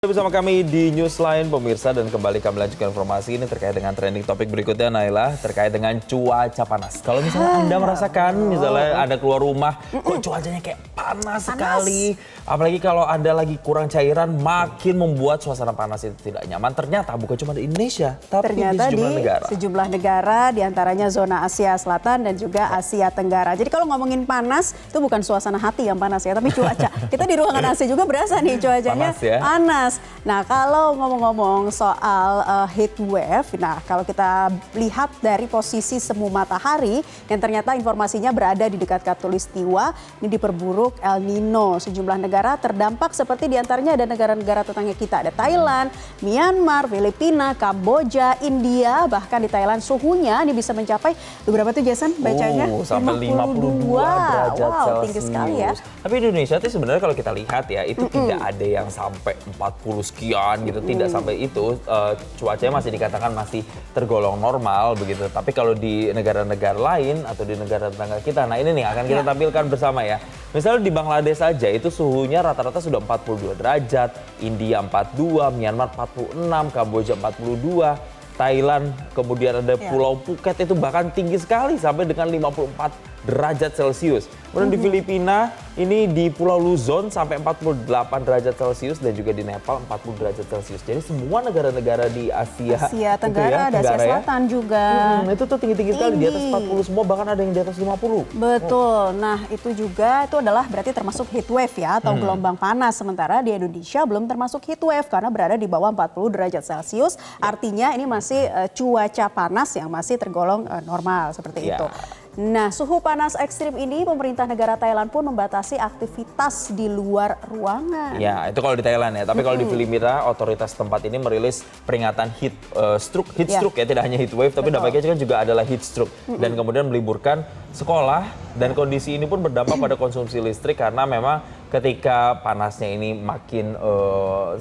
Bersama kami di Newsline pemirsa, dan kembali kami lanjutkan informasi ini terkait dengan trending topik berikutnya, Naila, terkait dengan cuaca panas. Kalau misalnya Anda merasakan misalnya Anda keluar rumah kok cuacanya kayak panas sekali, apalagi kalau Anda lagi kurang cairan, makin membuat suasana panas itu tidak nyaman. Ternyata bukan cuma di Indonesia, tapi ternyata di sejumlah negara, diantaranya zona Asia Selatan dan juga Asia Tenggara. Jadi kalau ngomongin panas, itu bukan suasana hati yang panas ya, tapi cuaca. Kita di ruangan AC juga berasa nih cuacanya panas, ya? Panas. Nah, kalau ngomong-ngomong soal heat wave, nah kalau kita lihat dari posisi semu matahari yang ternyata informasinya berada di dekat Khatulistiwa, ini diperburuk El Nino. Sejumlah negara terdampak, seperti diantaranya ada negara-negara tetangga kita. Ada Thailand, Myanmar, Filipina, Kamboja, India. Bahkan di Thailand suhunya ini bisa mencapai berapa tuh Jason bacanya? Sampai 52 derajat Celcius. Tinggi sekali ya. Tapi Indonesia itu sebenarnya kalau kita lihat ya, itu tidak ada yang sampai 40 sekian gitu, tidak sampai itu. Cuacanya masih dikatakan masih tergolong normal begitu. Tapi kalau di negara-negara lain atau di negara tetangga kita, nah ini nih akan kita tampilkan bersama ya. Misalnya di Bangladesh saja itu suhunya rata-rata sudah 42 derajat, India 42, Myanmar 46, Kamboja 42, Thailand, kemudian ada Pulau Phuket itu bahkan tinggi sekali sampai dengan 54 derajat Celcius. Kemudian di Filipina ini di Pulau Luzon sampai 48 derajat Celcius, dan juga di Nepal 40 derajat Celcius. Jadi semua negara-negara di Asia Tenggara, gitu ya, ada Asia Selatan juga. Itu tuh tinggi-tinggi sekali, di atas 40 semua, bahkan ada yang di atas 50. Betul. Nah, itu juga itu adalah berarti termasuk heat wave ya, atau gelombang panas. Sementara di Indonesia belum termasuk heat wave karena berada di bawah 40 derajat Celcius. Artinya ini masih cuaca panas yang masih tergolong normal seperti itu. Nah, suhu panas ekstrim ini pemerintah negara Thailand pun membatasi aktivitas di luar ruangan. Ya, itu kalau di Thailand ya. Tapi kalau di Filipina, otoritas tempat ini merilis peringatan heat stroke ya, tidak hanya heat wave, tapi dampaknya kan juga adalah heat stroke. Dan kemudian meliburkan sekolah, dan kondisi ini pun berdampak pada konsumsi listrik karena memang ketika panasnya ini makin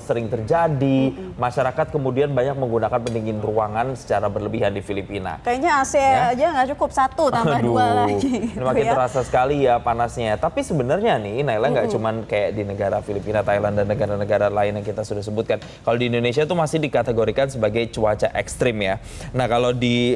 sering terjadi, masyarakat kemudian banyak menggunakan pendingin ruangan secara berlebihan di Filipina. Kayaknya AC aja nggak cukup, satu tambah dua lagi. Ini makin terasa sekali ya panasnya. Tapi sebenarnya nih, Naila, nggak cuman kayak di negara Filipina, Thailand, dan negara-negara lain yang kita sudah sebutkan. Kalau di Indonesia tuh masih dikategorikan sebagai cuaca ekstrim ya. Nah, kalau di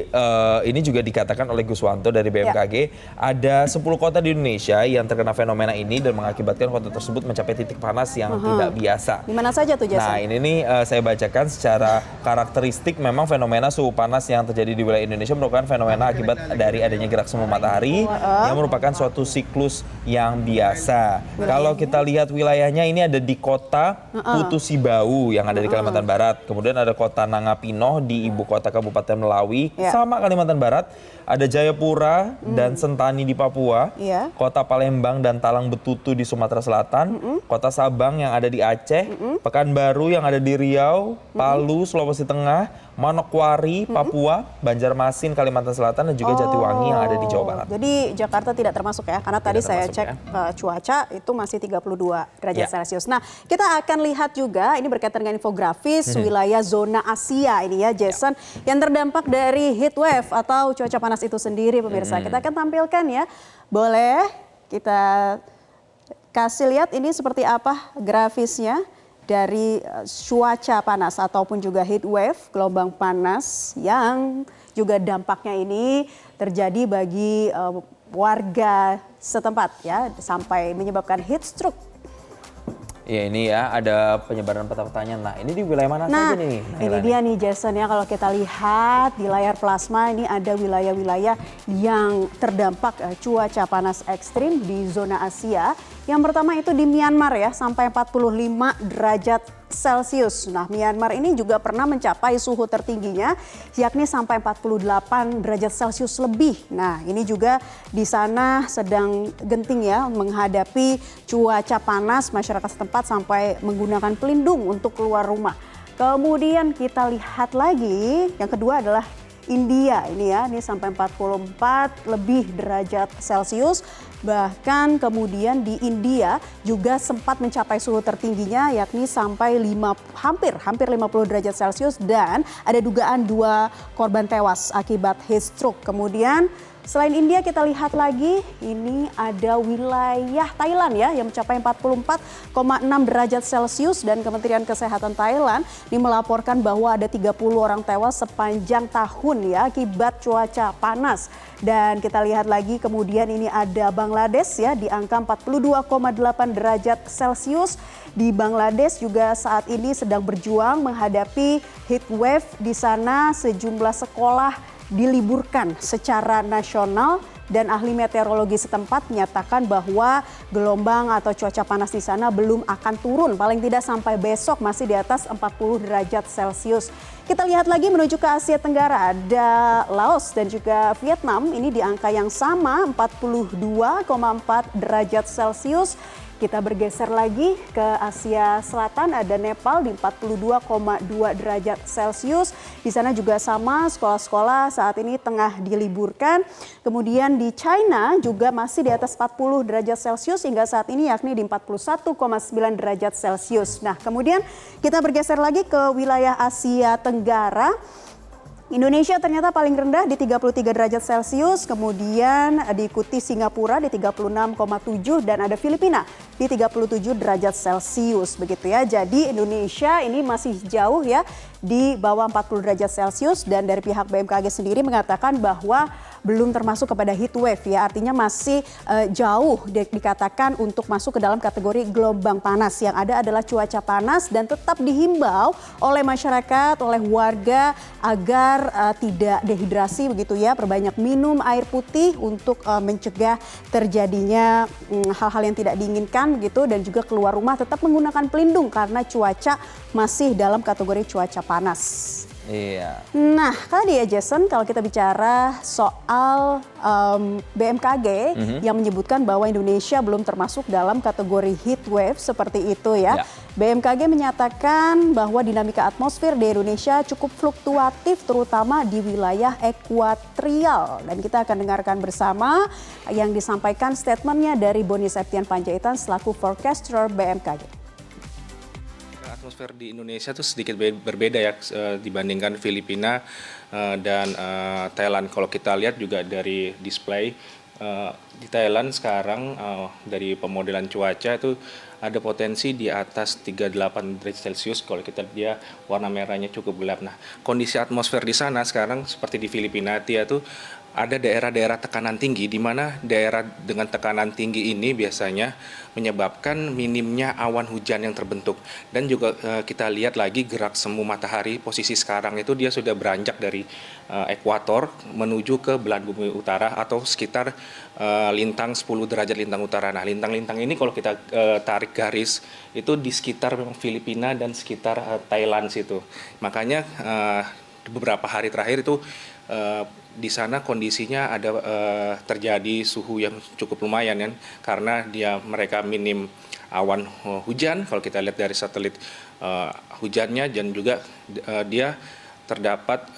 ini juga dikatakan oleh Guswanto dari BMKG, ada 10 kota di Indonesia yang terkena fenomena ini dan mengakibatkan kota tersebut mencapai titik panas yang tidak biasa. Di mana saja tuh, Jason? Nah, ini nih saya bacakan secara karakteristik. Memang fenomena suhu panas yang terjadi di wilayah Indonesia merupakan fenomena akibat dari adanya gerak semu matahari yang merupakan suatu siklus yang biasa. Kalau kita lihat wilayahnya, ini ada di kota Putu Sibau yang ada di Kalimantan Barat. Kemudian ada kota Nangapino di ibu kota Kabupaten Melawi, sama Kalimantan Barat. Ada Jayapura dan Sentani di Papua, kota Palembang dan Talang Betutu di Sumatera Selatan, kota Sabang yang ada di Aceh, Pekanbaru yang ada di Riau, Palu, Sulawesi Tengah, Manokwari, Papua, Banjarmasin, Kalimantan Selatan, dan juga Jatiwangi yang ada di Jawa Barat. Jadi Jakarta tidak termasuk ya, karena tadi saya cek cuaca itu masih 32 derajat Celcius. Nah, kita akan lihat juga, ini berkaitan dengan infografis wilayah zona Asia ini ya, Jason, yang terdampak dari heat wave atau cuaca panas itu sendiri, pemirsa. Kita akan tampilkan ya, boleh kita kasih lihat ini seperti apa grafisnya dari cuaca panas ataupun juga heat wave, gelombang panas yang juga dampaknya ini terjadi bagi warga setempat ya, sampai menyebabkan heat stroke. Ya, ini ya ada penyebaran peta-petanya. Nah, ini di wilayah mana saja nih? Ini dia nih Jason ya, kalau kita lihat di layar plasma ini ada wilayah-wilayah yang terdampak cuaca panas ekstrim di zona Asia. Yang pertama itu di Myanmar ya, sampai 45 derajat Celcius. Nah, Myanmar ini juga pernah mencapai suhu tertingginya yakni sampai 48 derajat Celcius lebih. Nah, ini juga di sana sedang genting ya menghadapi cuaca panas, masyarakat setempat sampai menggunakan pelindung untuk keluar rumah. Kemudian kita lihat lagi, yang kedua adalah India ini ya, ini sampai 44 lebih derajat Celcius. Bahkan kemudian di India juga sempat mencapai suhu tertingginya yakni sampai hampir 50 derajat Celcius, dan ada dugaan 2 korban tewas akibat heat stroke. Kemudian Selain India kita lihat lagi, ini ada wilayah Thailand ya yang mencapai 44,6 derajat Celcius dan Kementerian Kesehatan Thailand ini melaporkan bahwa ada 30 orang tewas sepanjang tahun ya akibat cuaca panas. Dan kita lihat lagi kemudian ini ada Bangladesh ya di angka 42,8 derajat Celcius. Di Bangladesh juga saat ini sedang berjuang menghadapi heat wave di sana, sejumlah sekolah diliburkan secara nasional dan ahli meteorologi setempat menyatakan bahwa gelombang atau cuaca panas di sana belum akan turun, paling tidak sampai besok masih di atas 40 derajat Celcius. Kita lihat lagi menuju ke Asia Tenggara, ada Laos dan juga Vietnam ini di angka yang sama 42,4 derajat Celcius. Kita bergeser lagi ke Asia Selatan, ada Nepal di 42,2 derajat Celcius. Di sana juga sama, sekolah-sekolah saat ini tengah diliburkan. Kemudian di China juga masih di atas 40 derajat Celcius hingga saat ini, yakni di 41,9 derajat Celcius. Nah, kemudian kita bergeser lagi ke wilayah Asia Tenggara. Indonesia ternyata paling rendah di 33 derajat Celcius, kemudian diikuti Singapura di 36,7 dan ada Filipina di 37 derajat Celcius begitu ya. Jadi Indonesia ini masih jauh ya di bawah 40 derajat Celcius dan dari pihak BMKG sendiri mengatakan bahwa belum termasuk kepada heat wave ya, artinya masih jauh dikatakan untuk masuk ke dalam kategori gelombang panas. Yang ada adalah cuaca panas dan tetap dihimbau oleh masyarakat, oleh warga agar tidak dehidrasi begitu ya, perbanyak minum air putih untuk mencegah terjadinya hal-hal yang tidak diinginkan begitu, dan juga keluar rumah tetap menggunakan pelindung karena cuaca masih dalam kategori cuaca panas. Iya. Nah, tadi ya Jason, kalau kita bicara soal BMKG yang menyebutkan bahwa Indonesia belum termasuk dalam kategori heat wave seperti itu ya. BMKG menyatakan bahwa dinamika atmosfer di Indonesia cukup fluktuatif terutama di wilayah ekuatorial. Dan kita akan dengarkan bersama yang disampaikan statementnya dari Boni Septian Panjaitan selaku forecaster BMKG. Atmosfer di Indonesia itu sedikit berbeda ya dibandingkan Filipina dan Thailand. Kalau kita lihat juga dari display di Thailand sekarang dari pemodelan cuaca itu ada potensi di atas 38 derajat Celcius. Kalau kita lihat dia warna merahnya cukup gelap. Nah, kondisi atmosfer di sana sekarang seperti di Filipina itu ada daerah-daerah tekanan tinggi, di mana daerah dengan tekanan tinggi ini biasanya menyebabkan minimnya awan hujan yang terbentuk. Dan juga kita lihat lagi gerak semu matahari, posisi sekarang itu dia sudah beranjak dari ekuator menuju ke belahan bumi utara atau sekitar lintang 10 derajat lintang utara. Nah, lintang-lintang ini kalau kita tarik garis itu di sekitar Filipina dan sekitar Thailand situ. Makanya beberapa hari terakhir itu di sana kondisinya ada terjadi suhu yang cukup lumayan kan, karena mereka minim awan hujan kalau kita lihat dari satelit hujannya, dan juga dia terdapat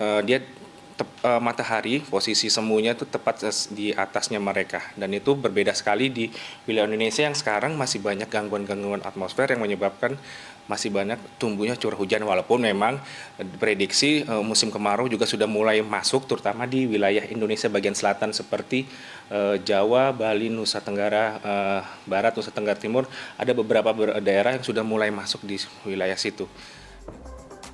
matahari posisi semuanya itu tepat di atasnya mereka, dan itu berbeda sekali di wilayah Indonesia yang sekarang masih banyak gangguan-gangguan atmosfer yang menyebabkan masih banyak tumbuhnya curah hujan, walaupun memang prediksi musim kemarau juga sudah mulai masuk terutama di wilayah Indonesia bagian selatan seperti Jawa, Bali, Nusa Tenggara Barat, Nusa Tenggara Timur, ada beberapa daerah yang sudah mulai masuk di wilayah situ.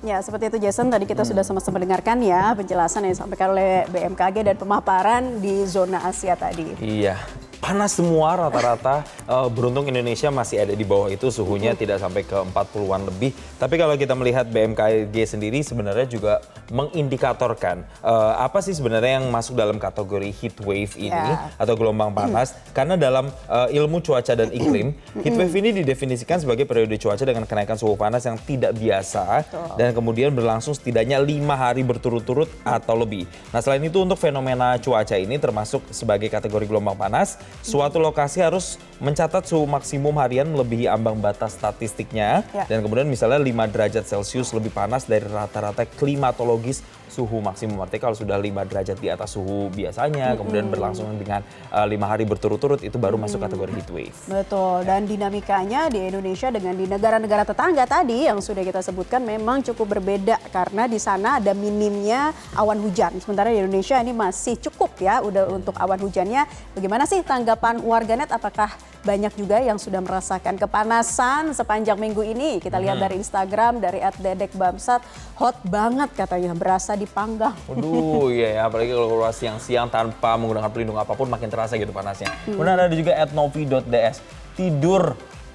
Ya, seperti itu Jason, tadi kita sudah sama-sama dengarkan ya penjelasan yang disampaikan oleh BMKG dan pemaparan di zona Asia tadi. Iya. Panas semua rata-rata, beruntung Indonesia masih ada di bawah itu, suhunya tidak sampai ke 40-an lebih. Tapi kalau kita melihat BMKG sendiri sebenarnya juga mengindikatorkan apa sih sebenarnya yang masuk dalam kategori heat wave ini atau gelombang panas. Karena dalam ilmu cuaca dan iklim, heat wave ini didefinisikan sebagai periode cuaca dengan kenaikan suhu panas yang tidak biasa dan kemudian berlangsung setidaknya 5 hari berturut-turut atau lebih. Nah, selain itu untuk fenomena cuaca ini termasuk sebagai kategori gelombang panas, Suatu lokasi harus mencatat suhu maksimum harian melebihi ambang batas statistiknya. Ya. Dan kemudian misalnya 5 derajat Celcius lebih panas dari rata-rata klimatologis suhu maksimum. Artinya kalau sudah 5 derajat di atas suhu biasanya, kemudian berlangsung dengan 5 hari berturut-turut, itu baru masuk kategori heat wave. Betul, dan dinamikanya di Indonesia dengan di negara-negara tetangga tadi yang sudah kita sebutkan memang cukup berbeda karena di sana ada minimnya awan hujan. Sementara di Indonesia ini masih cukup ya udah untuk awan hujannya. Bagaimana sih tanggapan warganet? Apakah banyak juga yang sudah merasakan kepanasan sepanjang minggu ini? Kita lihat dari Instagram, dari @dedekbamsat, hot banget katanya, berasa dipanggang. Waduh, iya ya, apalagi kalau keluar siang-siang tanpa menggunakan pelindung apapun makin terasa gitu panasnya. Kemudian ada juga @novi.ds, tidur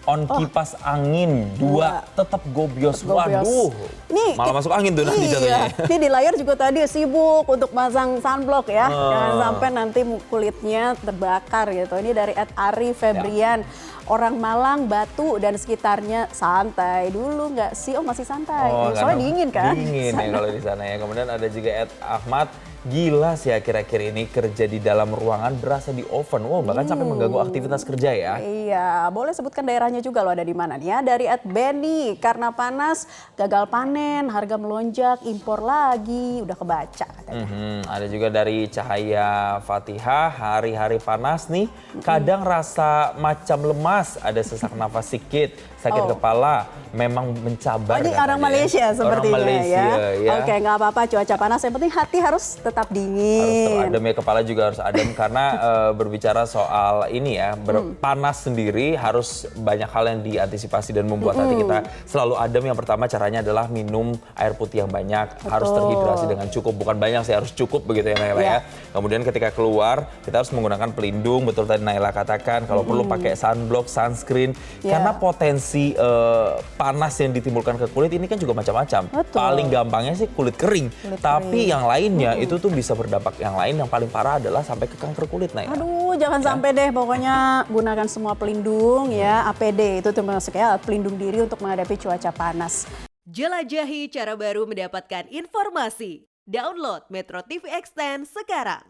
on kipas angin 2 tetap gobios. Gobios. Waduh, Ini malah masuk angin tuh nanti jatuhnya. Ini di layar juga tadi sibuk untuk masang sunblock ya. Jangan sampai nanti kulitnya terbakar gitu. Ini dari @Ari Febrian. Orang Malang, Batu dan sekitarnya santai dulu nggak sih? Oh masih santai. Soalnya karena dingin kan? Dingin ya kalau di sana ya. Kemudian ada juga @Ahmad, gila sih akhir-akhir ini kerja di dalam ruangan berasa di oven. Wow, bahkan sampai mengganggu aktivitas kerja ya. Iya, boleh sebutkan daerahnya juga loh ada di mana nih ya. Dari @Benny, karena panas, gagal panen, harga melonjak, impor lagi, udah kebaca katanya. Ada juga dari Cahaya Fatihah, hari-hari panas nih, kadang rasa macam lemas, ada sesak nafas sedikit, sakit kepala, memang mencabar. Ini katanya. orang Malaysia sepertinya orang Malaysia, ya. Oke, nggak apa-apa cuaca panas, yang penting hati harus tetap Harus dingin. adem ya, kepala juga harus adem karena berbicara soal ini ya, panas sendiri harus banyak hal yang diantisipasi dan membuat hati kita selalu adem. Yang pertama caranya adalah minum air putih yang banyak, harus terhidrasi dengan cukup, bukan banyak sih, harus cukup begitu ya Naila ya. Kemudian ketika keluar kita harus menggunakan pelindung, betul tadi Naila katakan, kalau perlu pakai sunblock, sunscreen, karena potensi panas yang ditimbulkan ke kulit ini kan juga macam-macam. Betul. Paling gampangnya sih kulit kering, tapi yang lainnya itu tuh bisa berdampak. Yang lain yang paling parah adalah sampai ke kanker kulit, Naila. Aduh, jangan sampai deh, pokoknya gunakan semua pelindung ya, APD itu termasuk ya, pelindung diri untuk menghadapi cuaca panas. Jelajahi cara baru mendapatkan informasi. Download Metro TV Extend sekarang.